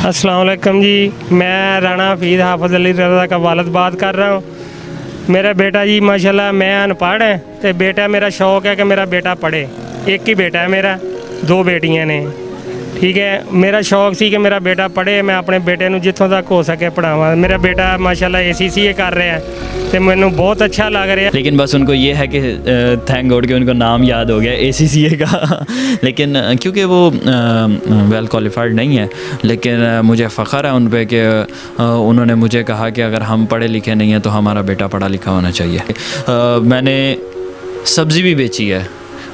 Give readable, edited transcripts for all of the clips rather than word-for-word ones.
अस्सलाम वालेकुम जी, मैं राणा हफीज़ हाफिज़ अली रज़ा का वालिद बात कर रहा हूँ। मेरा बेटा जी माशाल्लाह, मैं अनपढ़ है तो बेटा मेरा शौक़ है कि मेरा बेटा पढ़े। एक ही बेटा है मेरा, दो बेटियां ने। ठीक है, मेरा शौक़ सी कि मेरा बेटा पढ़े, मैं अपने बेटे ਨੂੰ ਜਿੱਥੋਂ तक हो सके पढ़ावा। मेरा बेटा माशाल्लाह ACCA कर रहा है तो मैंने बहुत अच्छा लग रहा है। लेकिन बस उनको ये है कि थैंक गॉड कि उनको नाम याद हो गया ACCA का लेकिन क्योंकि वो वेल क्वालिफाइड नहीं है, लेकिन मुझे फ़ख्र है उन पर कि उन्होंने मुझे कहा कि अगर हम पढ़े लिखे नहीं हैं तो हमारा बेटा पढ़ा लिखा होना चाहिए। मैंने सब्ज़ी भी बेची है,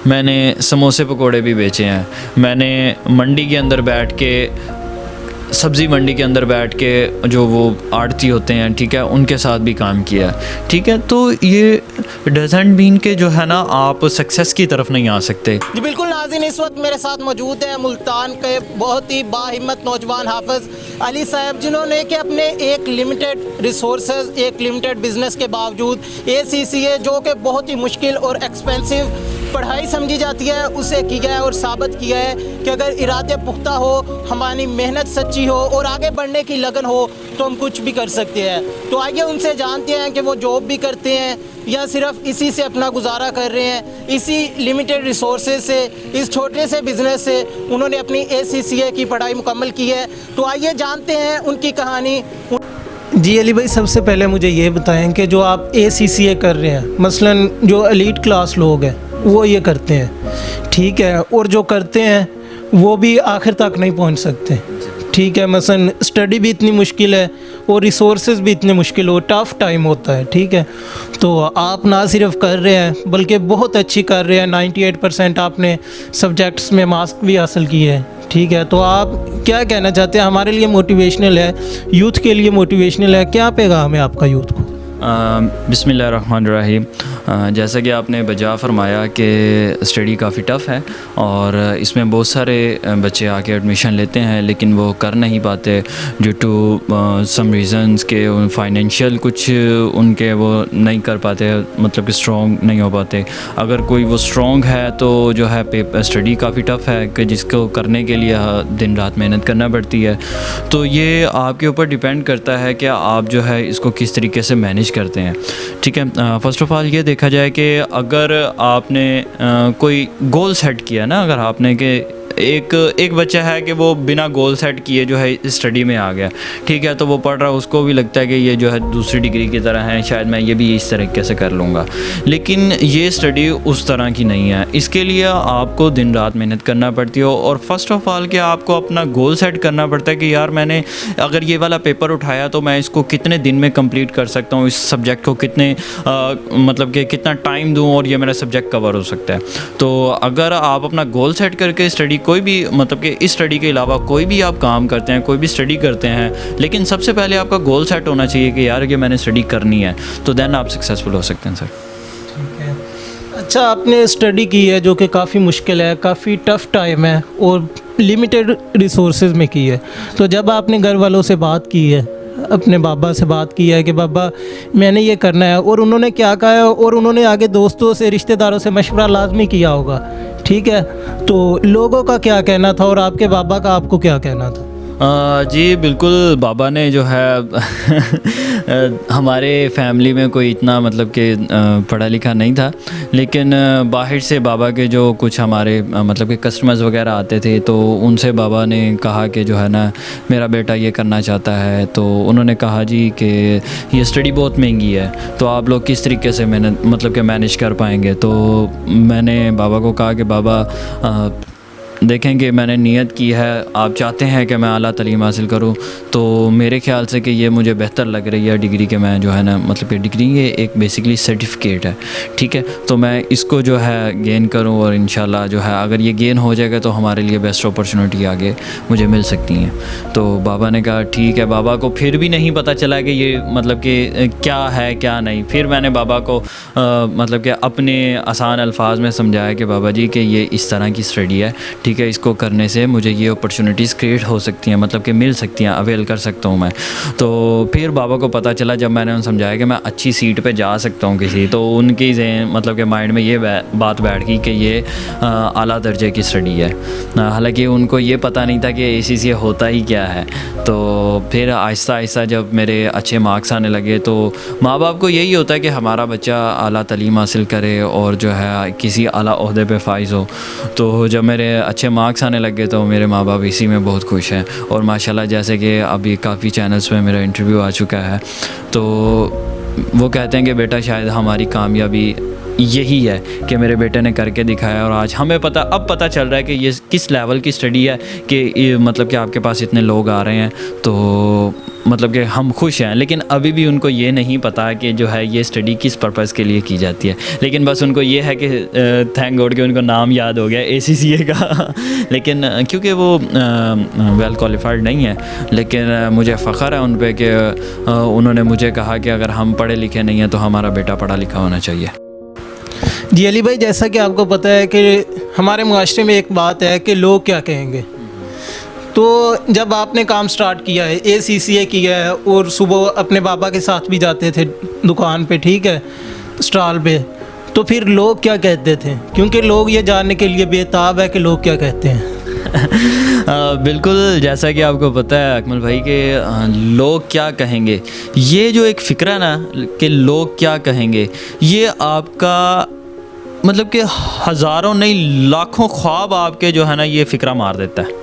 मैंने समोसे पकोड़े भी बेचे हैं, मैंने मंडी के अंदर बैठ के सब्ज़ी मंडी के अंदर बैठ के जो वो आड़ती होते हैं, ठीक है, उनके साथ भी काम किया है। ठीक है, तो ये डजेंट मीन के जो है ना आप सक्सेस की तरफ नहीं आ सकते। जी बिल्कुल नाज़रीन, इस वक्त मेरे साथ मौजूद है मुल्तान के बहुत ही बाहिम्मत नौजवान हाफिज़ अली साहब, जिन्होंने कि अपने एक लिमिटेड रिसोर्सेज, एक लिमिटेड बिज़नेस के बावजूद ACCA जो कि बहुत ही मुश्किल और एक्सपेंसिव पढ़ाई समझी जाती है उसे किया है और साबित किया है कि अगर इरादे पुख्ता हो, हमारी मेहनत सच्ची हो और आगे बढ़ने की लगन हो तो हम कुछ भी कर सकते हैं। तो आइए उनसे जानते हैं कि वो जॉब भी करते हैं या सिर्फ इसी से अपना गुजारा कर रहे हैं। इसी लिमिटेड रिसोर्सेज से, इस छोटे से बिज़नेस से उन्होंने अपनी ACCA की पढ़ाई मुकम्मल की है। तो आइए जानते हैं उनकी कहानी। जी अली भाई, सबसे पहले मुझे ये बताएं कि जो आप ACCA कर रहे हैं, मसलन जो एलीट क्लास लोग हैं वो ये करते हैं, ठीक है, और जो करते हैं वो भी आखिर तक नहीं पहुंच सकते, ठीक है। मसलन स्टडी भी इतनी मुश्किल है और रिसोर्सेज भी इतने मुश्किल हो, टफ़ टाइम होता है, ठीक है। तो आप ना सिर्फ कर रहे हैं बल्कि बहुत अच्छी कर रहे हैं। 98% आपने सब्जेक्ट्स में मार्क्स भी हासिल किए हैं, ठीक है। तो आप क्या कहना चाहते हैं? हमारे लिए मोटिवेशनल है, यूथ के लिए मोटिवेशनल है, क्या पैगाम है आपका यूथ को? बिस्मिल्लाहिर्रहमानिर्रहीम। जैसा कि आपने बजा फरमाया कि स्टडी काफ़ी टफ़ है और इसमें बहुत सारे बच्चे आके एडमिशन लेते हैं लेकिन वो कर नहीं पाते ड्यू टू सम रीज़न्स के फाइनेंशियल कुछ उनके वो नहीं कर पाते, मतलब कि स्ट्रॉन्ग नहीं हो पाते। अगर कोई वो स्ट्रॉन्ग है तो जो है स्टडी काफ़ी टफ़ है कि जिसको करने के लिए दिन रात मेहनत करना पड़ती है। तो ये आपके ऊपर डिपेंड करता है कि आप जो है इसको किस तरीके से मैनेज करते हैं, ठीक है। फ़र्स्ट ऑफ़ ऑल ये देखा जाए कि अगर आपने कोई गोल सेट किया ना, अगर आपने कि एक बच्चा है कि वो बिना गोल सेट किए जो है स्टडी में आ गया, ठीक है, तो वो पढ़ रहा है, उसको भी लगता है कि ये जो है दूसरी डिग्री की तरह है, शायद मैं ये भी इस तरीके से कर लूँगा, लेकिन ये स्टडी उस तरह की नहीं है। इसके लिए आपको दिन रात मेहनत करना पड़ती है और फर्स्ट ऑफ़ ऑल कि आपको अपना गोल सेट करना पड़ता है कि यार मैंने अगर ये वाला पेपर उठाया तो मैं इसको कितने दिन में कंप्लीट कर सकता हूँ, इस सब्जेक्ट को कितने मतलब कि कितना टाइम दूँ और ये मेरा सब्जेक्ट कवर हो सकता है। तो अगर आप अपना गोल सेट करके स्टडी कोई भी मतलब कि इस स्टडी के अलावा कोई भी आप काम करते हैं, कोई भी स्टडी करते हैं, लेकिन सबसे पहले आपका गोल सेट होना चाहिए कि यार ये मैंने स्टडी करनी है, तो देन आप सक्सेसफुल हो सकते हैं सर। ठीक है, अच्छा, आपने स्टडी की है जो कि काफ़ी मुश्किल है, काफ़ी टफ़ टाइम है और लिमिटेड रिसोर्सेज में की है। तो जब आपने घर वालों से बात की है, अपने बाबा से बात की है कि बाबा मैंने ये करना है, और उन्होंने क्या कहा है, और उन्होंने आगे दोस्तों से, रिश्तेदारों से मशवरा लाजमी किया होगा, ठीक है, तो लोगों का क्या कहना था और आपके बाबा का आपको क्या कहना था? जी बिल्कुल, बाबा ने जो है हमारे फैमिली में कोई इतना मतलब कि पढ़ा लिखा नहीं था, लेकिन बाहर से बाबा के जो कुछ हमारे मतलब कि कस्टमर्स वगैरह आते थे तो उनसे बाबा ने कहा कि जो है ना मेरा बेटा ये करना चाहता है, तो उन्होंने कहा जी कि ये स्टडी बहुत महंगी है, तो आप लोग किस तरीके से मतलब कि मैनेज कर पाएंगे। तो मैंने बाबा को कहा कि बाबा देखें कि मैंने नियत की है, आप चाहते हैं कि मैं आला तालीम हासिल करूं, तो मेरे ख़्याल से कि ये मुझे बेहतर लग रही है डिग्री के, मैं जो है ना मतलब कि डिग्री ये एक बेसिकली सर्टिफिकेट है, ठीक है, तो मैं इसको जो है गेन करूं और इंशाल्लाह जो है अगर ये गेन हो जाएगा तो हमारे लिए बेस्ट अपॉर्चुनिटी आगे मुझे मिल सकती हैं। तो बाबा ने कहा ठीक है। बाबा को फिर भी नहीं पता चला कि ये मतलब कि क्या है क्या नहीं। फिर मैंने बाबा को मतलब कि अपने आसान अल्फाज में समझाया कि बाबा जी कि ये इस तरह की स्टडी है, ठीक ठीक है इसको करने से मुझे ये अपॉर्चुनिटीज़ क्रिएट हो सकती हैं, मतलब कि मिल सकती हैं, अवेल कर सकता हूँ मैं। तो फिर बाबा को पता चला जब मैंने उन्हें समझाया कि मैं अच्छी सीट पे जा सकता हूँ किसी, तो उनकी मतलब कि माइंड में ये बात बैठ गई कि ये आला दर्जे की स्टडी है। हालांकि उनको ये पता नहीं था कि ACCA होता ही क्या है। तो फिर आहिस्ता आहिस्ता जब मेरे अच्छे मार्क्स आने लगे तो माँ बाप को यही होता है कि हमारा बच्चा आला तालीम हासिल करे और जो है किसी आला ओहदे पे फाइज हो। तो जब मेरे अच्छे मार्क्स आने लगे तो मेरे माँ बाप इसी में बहुत खुश हैं। और माशाल्लाह जैसे कि अभी काफ़ी चैनल्स में मेरा इंटरव्यू आ चुका है, तो वो कहते हैं कि बेटा शायद हमारी कामयाबी यही है कि मेरे बेटे ने करके दिखाया। और आज हमें अब पता चल रहा है कि ये किस लेवल की स्टडी है कि मतलब कि आपके पास इतने लोग आ रहे हैं, तो मतलब कि हम खुश हैं। लेकिन अभी भी उनको ये नहीं पता कि जो है ये स्टडी किस पर्पज़ के लिए की जाती है। लेकिन बस उनको ये है कि थैंक गॉड कि उनको नाम याद हो गया ACCA का। लेकिन क्योंकि वो वेल क्वालिफाइड नहीं है, लेकिन मुझे फ़ख्र है उन पर कि उन्होंने मुझे कहा कि अगर हम पढ़े लिखे नहीं हैं तो हमारा बेटा पढ़ा लिखा होना चाहिए। जी अली भाई, जैसा कि आपको पता है कि हमारे मुआशरे में एक बात है कि लोग क्या कहेंगे। तो जब आपने काम स्टार्ट किया है, ACCA किया है और सुबह अपने पापा के साथ भी जाते थे दुकान पे, ठीक है, स्टॉल पे, तो फिर लोग क्या कहते थे? क्योंकि लोग ये जानने के लिए बेताब है कि लोग क्या कहते हैं। बिल्कुल, जैसा कि आपको पता है अकमल भाई कि लोग क्या कहेंगे, ये जो एक फ़िक्र है ना कि लोग क्या कहेंगे, ये आपका मतलब कि हज़ारों नहीं लाखों ख्वाब आपके जो है ना ये फ़िक्रा मार देता है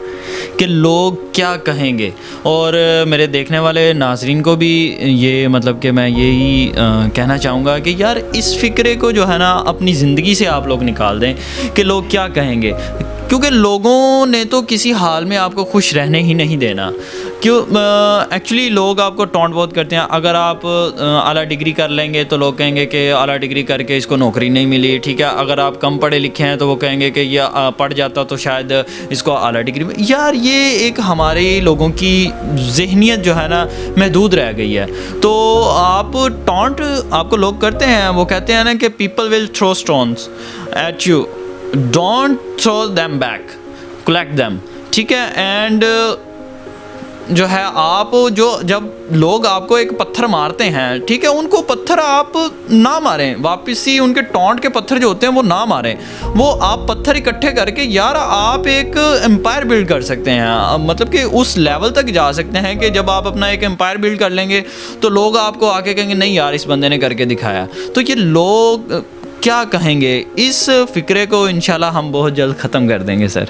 कि लोग क्या कहेंगे। और मेरे देखने वाले नाज़रीन को भी ये मतलब कि मैं यही कहना चाहूँगा कि यार इस फ़िक्रे को जो है ना अपनी ज़िंदगी से आप लोग निकाल दें कि लोग क्या कहेंगे। क्योंकि लोगों ने तो किसी हाल में आपको खुश रहने ही नहीं देना। क्यों एक्चुअली लोग आपको टॉन्ट बहुत करते हैं। अगर आप आला डिग्री कर लेंगे तो लोग कहेंगे कि आला डिग्री करके इसको नौकरी नहीं मिली, ठीक है। अगर आप कम पढ़े लिखे हैं तो वो कहेंगे कि ये पढ़ जाता तो शायद इसको आला डिग्री में। यार ये एक हमारे लोगों की जहनियत जो है ना महदूद रह गई है। तो आप टॉन्ट आपको लोग करते हैं, वो कहते हैं ना कि people will throw stones at you, don't throw them back, collect them, ठीक है। एंड जो है आप जब लोग आपको एक पत्थर मारते हैं, ठीक है, उनको पत्थर आप ना मारें, वापस ही उनके टॉन्ट के पत्थर जो होते हैं वो ना मारें। वो आप पत्थर इकट्ठे करके यार आप एक एम्पायर बिल्ड कर सकते हैं। मतलब कि उस लेवल तक जा सकते हैं कि जब आप अपना एक एम्पायर बिल्ड कर लेंगे तो लोग आपको आके कहेंगे नहीं यार इस बंदे ने करके दिखाया। तो ये लोग क्या कहेंगे, इस फ़िक्रे को इंशाल्लाह हम बहुत जल्द ख़त्म कर देंगे सर।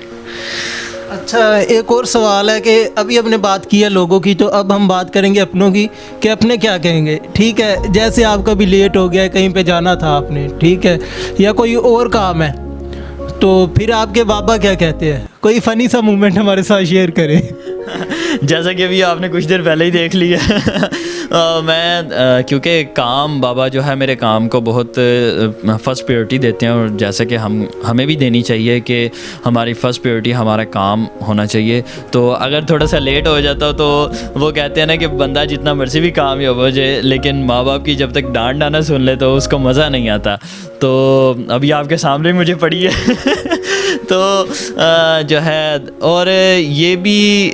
अच्छा, एक और सवाल है कि अभी हमने बात की है लोगों की, तो अब हम बात करेंगे अपनों की कि अपने क्या कहेंगे। ठीक है, जैसे आपका भी लेट हो गया है, कहीं पे जाना था आपने, ठीक है, या कोई और काम है, तो फिर आपके बाबा क्या कहते हैं? कोई फ़नी सा मोमेंट हमारे साथ शेयर करें। जैसा कि अभी आपने कुछ देर पहले ही देख लिया मैं क्योंकि काम बाबा जो है मेरे काम को बहुत फ़र्स्ट प्रायोरिटी देते हैं। और जैसा कि हमें भी देनी चाहिए कि हमारी फ़र्स्ट प्रायोरिटी हमारा काम होना चाहिए। तो अगर थोड़ा सा लेट हो जाता तो वो कहते हैं ना कि बंदा जितना मर्जी भी कामयाब हो जाए, लेकिन माँ बाप की जब तक डांट ना सुन ले तो उसको मज़ा नहीं आता। तो अभी आपके सामने मुझे पड़ी है तो जो है, और ये भी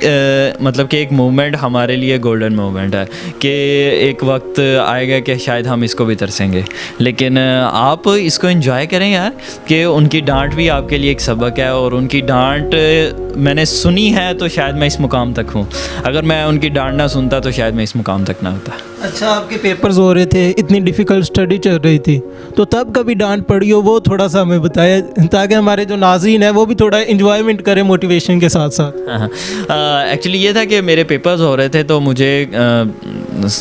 मतलब कि एक मोमेंट हमारे लिए गोल्डन मोमेंट है कि एक वक्त आएगा कि शायद हम इसको भी तरसेंगे, लेकिन आप इसको एंजॉय करें यार कि उनकी डांट भी आपके लिए एक सबक है। और उनकी डांट मैंने सुनी है तो शायद मैं इस मुकाम तक हूँ। अगर मैं उनकी डांट ना सुनता तो शायद मैं इस मुकाम तक ना होता। अच्छा, आपके पेपर्स हो रहे थे, इतनी डिफ़िकल्ट स्टडी चल रही थी, तो तब कभी डांट पड़ी हो वो थोड़ा सा हमें बताया, ताकि हमारे जो नाज़रीन है वो भी थोड़ा इंजॉयमेंट करें मोटिवेशन के साथ साथ। एक्चुअली ये था कि मेरे पेपर्स हो रहे थे तो मुझे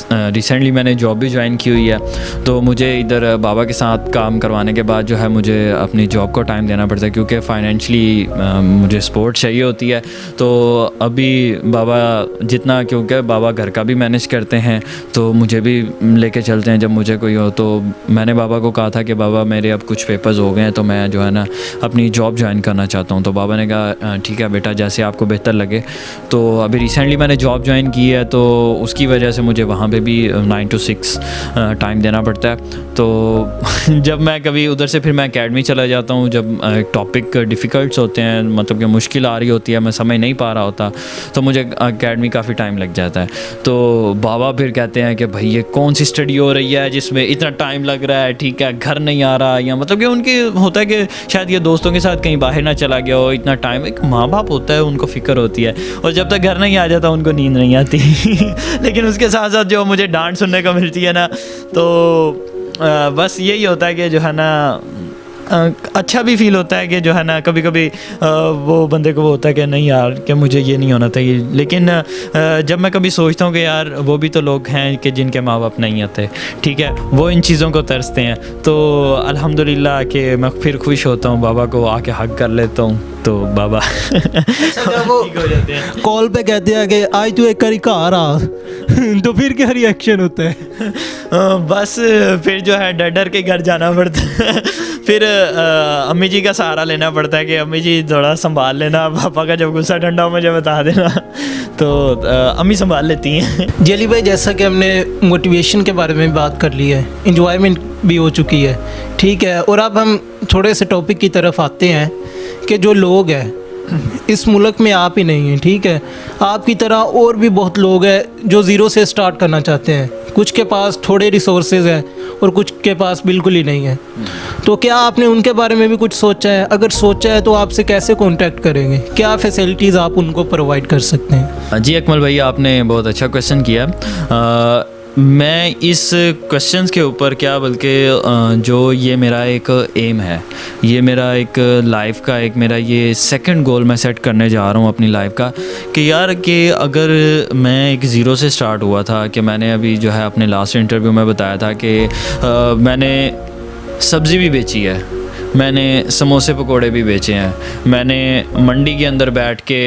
रिसेंटली मैंने जॉब भी ज्वाइन की हुई है। तो मुझे इधर बाबा के साथ काम करवाने के बाद जो है मुझे अपनी जॉब को टाइम देना पड़ता है, क्योंकि फाइनेंशली मुझे सपोर्ट चाहिए होती है। तो अभी बाबा जितना, क्योंकि बाबा घर का भी मैनेज करते हैं तो मुझे भी लेके चलते हैं जब मुझे कोई हो। तो मैंने बाबा को कहा था कि बाबा मेरे अब कुछ पेपर्स हो गए हैं तो मैं जो है ना अपनी जॉब ज्वाइन करना चाहता हूँ। तो बाबा ने कहा ठीक है बेटा, जैसे आपको बेहतर लगे। तो अभी रिसेंटली मैंने जॉब ज्वाइन की है तो उसकी वजह से मुझे वहाँ पे भी 9 to 6 टाइम देना पड़ता है। तो जब मैं कभी उधर से फिर मैं एकेडमी चला जाता हूँ, जब टॉपिक डिफ़िकल्ट्स होते हैं, मतलब कि मुश्किल आ रही होती है, मैं समझ नहीं पा रहा होता, तो मुझे एकेडमी काफ़ी टाइम लग जाता है। तो बाबा फिर कहते हैं कि भाई ये कौन सी स्टडी हो रही है जिसमें इतना टाइम लग रहा है, ठीक है, घर नहीं आ रहा, या मतलब कि उनके होता है कि शायद ये दोस्तों के साथ कहीं बाहर ना चला गया हो, इतना टाइम। एक माँ बाप होता है, उनको फ़िक्र होती है, और जब तक घर नहीं आ जाता उनको नींद नहीं आती लेकिन उसके साथ साथ जो मुझे डांट सुनने को मिलती है ना, तो बस यही होता है कि जो है ना अच्छा भी फील होता है कि जो है ना कभी कभी वो बंदे को वो होता है कि नहीं यार कि मुझे ये नहीं होना चाहिए। लेकिन जब मैं कभी सोचता हूँ कि यार वो भी तो लोग हैं कि जिनके माँ बाप नहीं होते, ठीक है, वो इन चीज़ों को तरसते हैं, तो अल्हम्दुलिल्लाह कि मैं फिर खुश होता हूँ, बाबा को आके हक कर लेता हूँ, तो बाबा वो ठीक हो जाते हैं। कॉल पे कहते हैं कि आज तू एक करी घर आ तो फिर क्या रिएक्शन होता है? बस फिर जो है डर डर के घर जाना पड़ता है फिर अम्मी जी का सहारा लेना पड़ता है कि अम्मी जी थोड़ा संभाल लेना, पापा का जब गुस्सा ठंडा हो मुझे बता देना, तो अम्मी संभाल लेती हैं। जली भाई, जैसा कि हमने मोटिवेशन के बारे में बात कर ली है, इंजॉयमेंट भी हो चुकी है, ठीक है, और अब हम थोड़े से टॉपिक की तरफ आते हैं कि जो लोग हैं इस मुल्क में आप ही नहीं हैं, ठीक है, आपकी तरह और भी बहुत लोग हैं जो ज़ीरो से स्टार्ट करना चाहते हैं। कुछ के पास थोड़े रिसोर्सेज हैं और कुछ के पास बिल्कुल ही नहीं है। तो क्या आपने उनके बारे में भी कुछ सोचा है? अगर सोचा है तो आपसे कैसे कांटेक्ट करेंगे? क्या फैसिलिटीज़ आप उनको प्रोवाइड कर सकते हैं? जी अकमल भाई, आपने बहुत अच्छा क्वेश्चन किया। मैं इस क्वेश्चंस के ऊपर क्या बल्कि जो ये मेरा एक एम है, ये मेरा एक लाइफ का एक मेरा ये सेकंड गोल मैं सेट करने जा रहा हूँ अपनी लाइफ का, कि यार कि अगर मैं एक ज़ीरो से स्टार्ट हुआ था, कि मैंने अभी जो है अपने लास्ट इंटरव्यू में बताया था कि मैंने सब्ज़ी भी बेची है, मैंने समोसे पकोड़े भी बेचे हैं, मैंने मंडी के अंदर बैठ के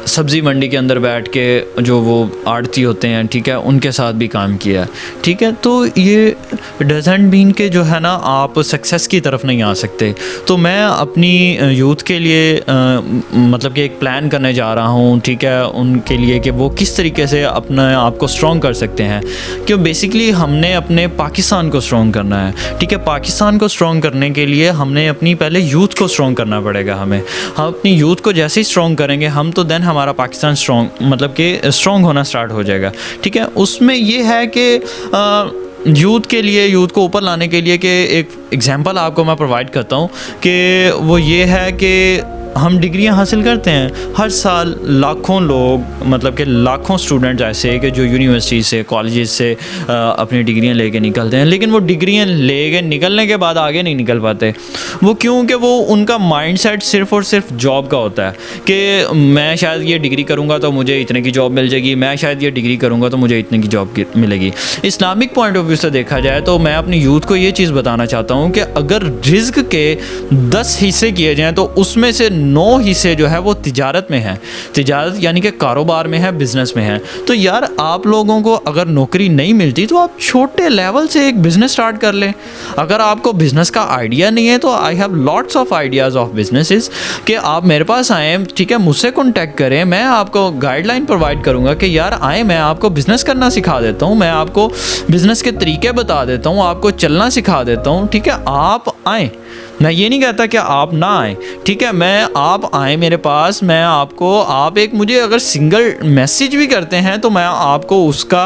सब्ज़ी मंडी के अंदर बैठ के जो वो आड़ती होते हैं, ठीक है, उनके साथ भी काम किया, ठीक है। तो ये डजेंट मीन के जो है ना आप सक्सेस की तरफ नहीं आ सकते। तो मैं अपनी यूथ के लिए मतलब कि एक प्लान करने जा रहा हूँ, ठीक है, उनके लिए कि वो किस तरीके से अपने आप को स्ट्रॉन्ग कर सकते हैं। क्यों बेसिकली हमने अपने पाकिस्तान को स्ट्रॉन्ग करना है, ठीक है, पाकिस्तान को स्ट्रॉन्ग करने के लिए हमने अपनी पहले यूथ को स्ट्रॉन्ग करना पड़ेगा। हम अपनी यूथ को जैसे ही स्ट्रॉन्ग करेंगे हम, तो देन हमारा पाकिस्तान स्ट्रॉन्ग मतलब कि स्ट्रॉन्ग होना स्टार्ट हो जाएगा, ठीक है। उसमें ये है कि यूथ के लिए, यूथ को ऊपर लाने के लिए कि एक एग्जांपल आपको मैं प्रोवाइड करता हूँ कि वो ये है कि हम डिग्रियां हासिल करते हैं हर साल, लाखों लोग मतलब कि लाखों स्टूडेंट्स ऐसे कि जो यूनिवर्सिटी से, कॉलेजेस से अपनी डिग्रियां लेके निकलते हैं, लेकिन वो डिग्रियां लेके निकलने के बाद आगे नहीं निकल पाते। वो क्यों? कि वो उनका माइंडसेट सिर्फ़ और सिर्फ जॉब का होता है कि मैं शायद ये डिग्री करूँगा तो मुझे इतने की जॉब मिल जाएगी, मैं शायद ये डिग्री करूँगा तो मुझे इतने की जॉब मिलेगी। इस्लामिक पॉइंट ऑफ व्यू से देखा जाए तो मैं अपनी यूथ को ये चीज़ बताना चाहता हूँ कि अगर रिज़्क के 10 हिस्से किए जाएँ तो उसमें से 9 हिस्से जो है वो तिजारत में है। तिजारत यानी कि कारोबार में है, बिज़नेस में है। तो यार आप लोगों को अगर नौकरी नहीं मिलती तो आप छोटे लेवल से एक बिज़नेस स्टार्ट कर लें। अगर आपको बिज़नेस का आइडिया नहीं है तो I have lots of ideas of businesses कि आप मेरे पास आएँ, ठीक है, मुझसे कॉन्टैक्ट करें, मैं आपको गाइडलाइन प्रोवाइड करूँगा कि यार आए, मैं आपको बिज़नेस करना सिखा देता हूँ, मैं आपको बिज़नेस के तरीके बता देता हूँ, आपको चलना सिखा देता हूँ, ठीक है। आप आएँ, मैं ये नहीं कहता कि आप ना आएँ, ठीक है, मैं आप आएँ मेरे पास, मैं आपको, आप एक मुझे अगर सिंगल मैसेज भी करते हैं तो मैं आपको उसका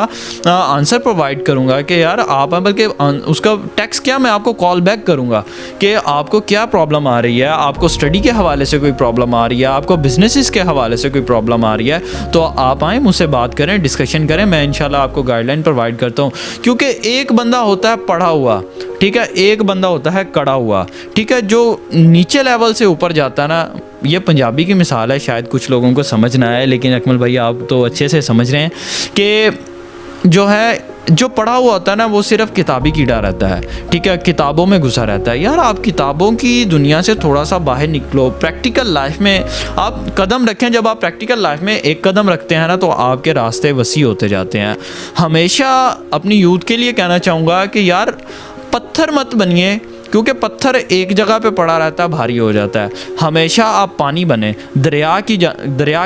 आंसर प्रोवाइड करूँगा कि यार आप, बल्कि उसका टेक्स्ट क्या, मैं आपको कॉल बैक करूँगा कि आपको क्या प्रॉब्लम आ रही है, आपको स्टडी के हवाले से कोई प्रॉब्लम आ रही है, आपको बिजनेसेस के हवाले से कोई प्रॉब्लम आ रही है, तो आप आएँ, मुझसे बात करें, डिस्कशन करें, मैं इंशाल्लाह आपको गाइडलाइन प्रोवाइड करता हूँ। क्योंकि एक बंदा होता है पढ़ा हुआ, ठीक है, एक बंदा होता है कड़ा हुआ, ठीक है, जो नीचे लेवल से ऊपर जाता है ना। ये पंजाबी की मिसाल है, शायद कुछ लोगों को समझ ना आए, लेकिन अकमल भाई आप तो अच्छे से समझ रहे हैं कि जो है, जो पढ़ा हुआ होता है ना वो सिर्फ किताबी कीड़ा रहता है, ठीक है, किताबों में घुसा रहता है। यार आप किताबों की दुनिया से थोड़ा सा बाहर निकलो, प्रैक्टिकल लाइफ में आप कदम रखें। जब आप प्रैक्टिकल लाइफ में एक कदम रखते हैं ना तो आपके रास्ते वसी होते जाते हैं। हमेशा अपनी यूथ के लिए कहना चाहूँगा कि यार पत्थर मत बनिए, क्योंकि पत्थर एक जगह पे पड़ा रहता है, भारी हो जाता है। हमेशा आप पानी बने, दरिया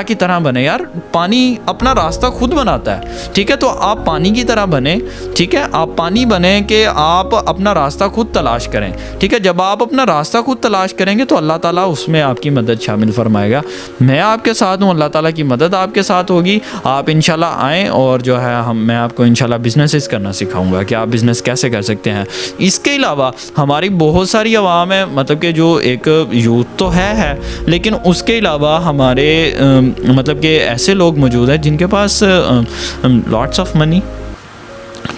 की तरह बने यार। पानी अपना रास्ता खुद बनाता है, ठीक है। तो आप पानी की तरह बने, ठीक है। आप पानी बने कि आप अपना रास्ता खुद तलाश करें, ठीक है। जब आप अपना रास्ता खुद तलाश करेंगे तो अल्लाह ताला उसमें आपकी मदद शामिल फरमाएगा। मैं आपके साथ हूँ, अल्लाह ताला की मदद आपके साथ होगी। आप इंशाल्लाह आएँ और जो है मैं आपको इंशाल्लाह बिजनेसेस करना सिखाऊंगा कि आप बिज़नेस कैसे कर सकते हैं। इसके अलावा हमारी बहुत सारी आवाम है, मतलब कि जो एक यूथ तो है, लेकिन उसके अलावा हमारे मतलब कि ऐसे लोग मौजूद हैं जिनके पास लॉट्स ऑफ मनी,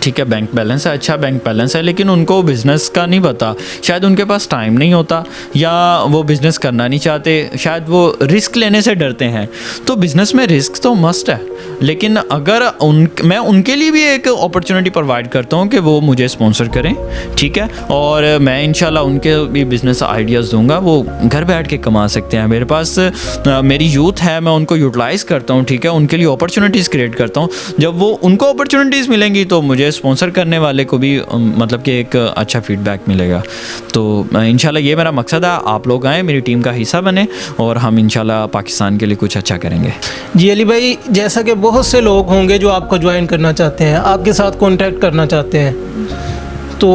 ठीक है, बैंक बैलेंस है, अच्छा बैंक बैलेंस है, लेकिन उनको बिज़नेस का नहीं पता। शायद उनके पास टाइम नहीं होता, या वो बिज़नेस करना नहीं चाहते, शायद वो रिस्क लेने से डरते हैं। तो बिज़नेस में रिस्क तो मस्ट है, लेकिन अगर मैं उनके लिए भी एक अपॉर्चुनिटी प्रोवाइड करता हूँ कि वो मुझे स्पॉन्सर करें, ठीक है। और मैं इंशाल्लाह उनके भी बिज़नेस आइडियाज़ दूंगा, वो घर बैठ के कमा सकते हैं। मेरे पास मेरी यूथ है, मैं उनको यूटिलाइज़ करता हूँ, ठीक है, उनके लिए अपॉर्चुनिटीज़ क्रिएट करता हूँ। जब वो उनको अपॉर्चुनिटीज़ मिलेंगी तो मुझे स्पॉन्सर करने वाले को भी मतलब कि एक अच्छा फीडबैक मिलेगा। तो इंशाल्लाह ये मेरा मकसद है, आप लोग आएँ, मेरी टीम का हिस्सा बने और हम इंशाल्लाह पाकिस्तान के लिए कुछ अच्छा करेंगे। जी अली भाई, जैसा कि बहुत से लोग होंगे जो आपको ज्वाइन करना चाहते हैं, आपके साथ कांटेक्ट करना चाहते हैं, तो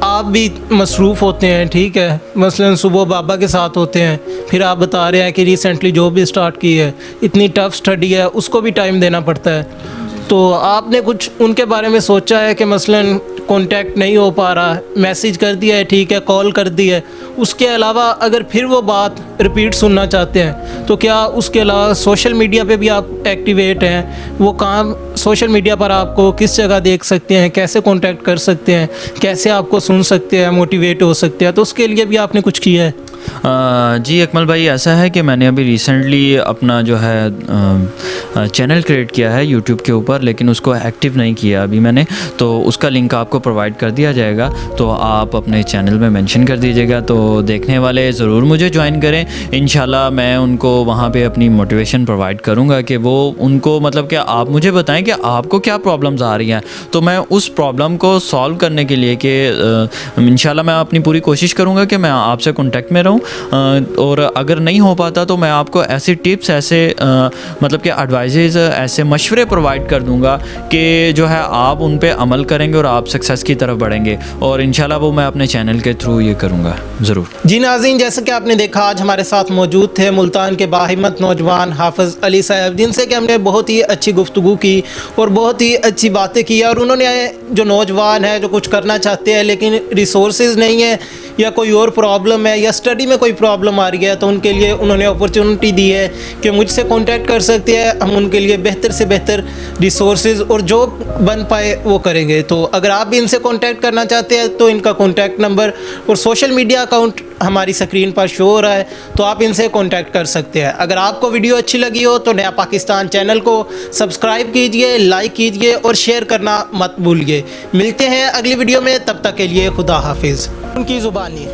आप भी मसरूफ़ होते हैं, ठीक है। मसलन सुबह बाबा के साथ होते हैं, फिर आप बता रहे हैं कि रिसेंटली जॉब भी स्टार्ट की है, इतनी टफ़ स्टडी है, उसको भी टाइम देना पड़ता है। तो आपने कुछ उनके बारे में सोचा है कि मसलन कांटेक्ट नहीं हो पा रहा, मैसेज कर दिया है, ठीक है, कॉल कर दी है, उसके अलावा अगर फिर वो बात रिपीट सुनना चाहते हैं तो क्या उसके अलावा सोशल मीडिया पे भी आप एक्टिवेट हैं? वो काम सोशल मीडिया पर आपको किस जगह देख सकते हैं, कैसे कांटेक्ट कर सकते हैं, कैसे आपको सुन सकते हैं, मोटिवेट हो सकते हैं? तो उसके लिए भी आपने कुछ किया है? जी अकमल भाई, ऐसा है कि मैंने अभी रिसेंटली अपना जो है चैनल क्रिएट किया है यूट्यूब के ऊपर, लेकिन उसको एक्टिव नहीं किया अभी मैंने, तो उसका लिंक आपको प्रोवाइड कर दिया जाएगा। तो आप अपने चैनल में मेंशन कर दीजिएगा, तो देखने वाले ज़रूर मुझे ज्वाइन करें। इंशाल्लाह मैं उनको वहाँ पे अपनी मोटिवेशन प्रोवाइड करूँगा कि वो उनको मतलब कि आप मुझे बताएं कि आपको क्या प्रॉब्लम्स आ रही हैं, तो मैं उस प्रॉब्लम को सॉल्व करने के लिए कि इंशाल्लाह मैं अपनी पूरी कोशिश करूँगा कि मैं आपसे कॉन्टेक्ट में रहूँ। और अगर नहीं हो पाता तो मैं आपको ऐसी टिप्स, ऐसे मतलब कि एडवाइजेज़, ऐसे मशवरे प्रोवाइड कर दूंगा कि जो है आप उन पे अमल करेंगे और आप सक्सेस की तरफ बढ़ेंगे। और इंशाल्लाह वो मैं अपने चैनल के थ्रू ये करूँगा ज़रूर। जी नाज़रीन, जैसा कि आपने देखा, आज हमारे साथ मौजूद थे मुल्तान के बाहिम्मत नौजवान हाफिज़ अली साहब, जिनसे कि हमने बहुत ही अच्छी गुफ्तगू की और बहुत ही अच्छी बातें की। और उन्होंने जो नौजवान है जो कुछ करना चाहते हैं लेकिन रिसोर्सेज नहीं है, या कोई और प्रॉब्लम है, या स्टडी में कोई प्रॉब्लम आ रही है, तो उनके लिए उन्होंने अपॉर्चुनिटी दी है कि मुझसे कांटेक्ट कर सकते हैं, हम उनके लिए बेहतर से बेहतर रिसोर्सेज और जो बन पाए वो करेंगे। तो अगर आप भी इनसे कांटेक्ट करना चाहते हैं तो इनका कांटेक्ट नंबर और सोशल मीडिया अकाउंट हमारी स्क्रीन पर शो हो रहा है, तो आप इनसे कांटेक्ट कर सकते हैं। अगर आपको वीडियो अच्छी लगी हो तो नया पाकिस्तान चैनल को सब्सक्राइब कीजिए, लाइक कीजिए और शेयर करना मत भूलिए। मिलते हैं अगली वीडियो में, तब तक के लिए खुदा हाफिज़। उनकी ज़ुबानी।